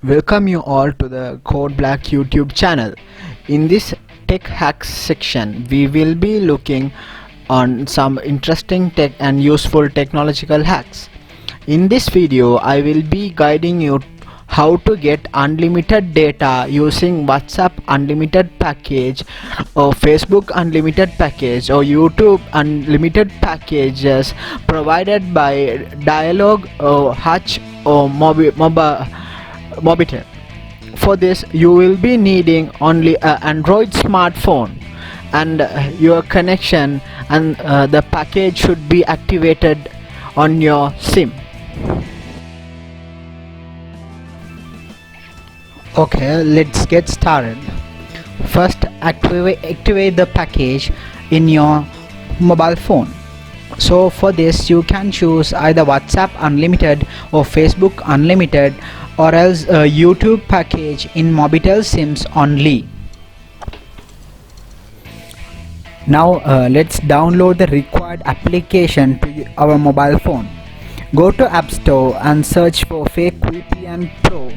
Welcome you all to the Code Black YouTube channel. In this tech hacks section, we will be looking on some interesting tech and useful technological hacks. In this video, I will be guiding you how to get unlimited data using WhatsApp unlimited package or Facebook unlimited package or YouTube unlimited packages provided by Dialog or Hutch or Mobitel. For this, you will be needing only an Android smartphone and your connection, and the package should be activated on your SIM. Okay, let's get started. First, activate the package in your mobile phone. So for this, you can choose either WhatsApp unlimited or Facebook unlimited, or else a YouTube package in Mobitel SIMs only. Now let's download the required application to our mobile phone. Go to App Store and search for FAKE VPN PRO.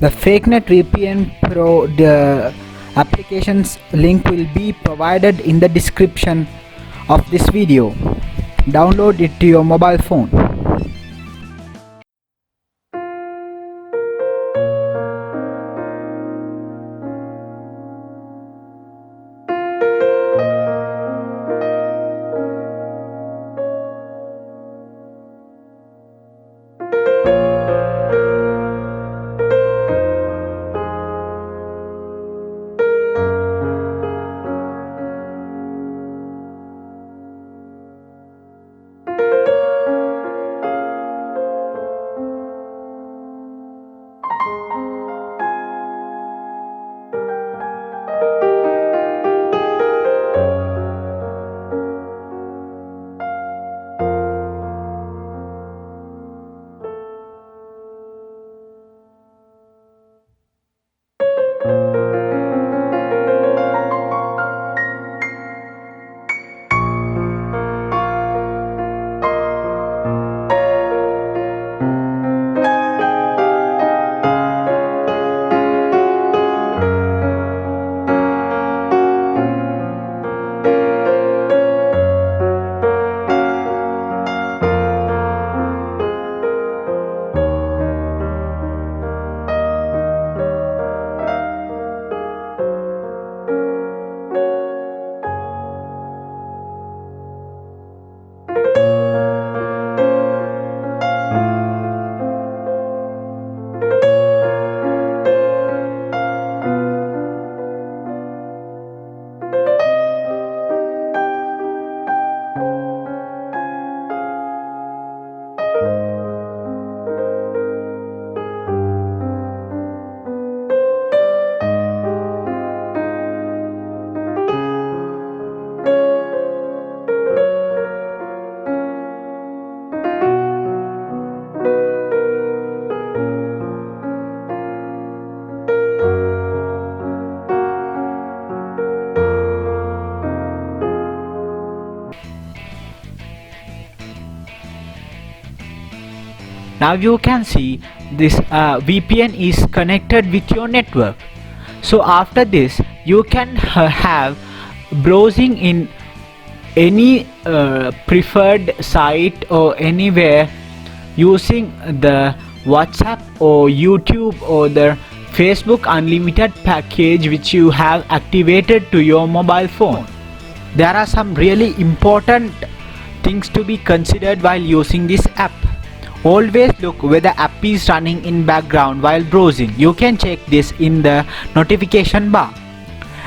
The FAKE NET VPN PRO application's link will be provided in the description of this video. Download it to your mobile phone. Now you can see this VPN is connected with your network. So after this, you can have browsing in any preferred site or anywhere using the WhatsApp or YouTube or the Facebook unlimited package which you have activated to your mobile phone. There are some really important things to be considered while using this app. Always look whether the app is running in background while browsing. You can check this in the notification bar.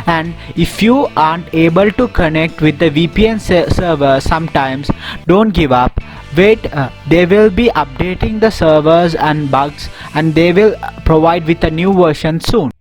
And if you aren't able to connect with the VPN server sometimes, don't give up. Wait, they will be updating the servers and bugs, and they will provide with a new version soon.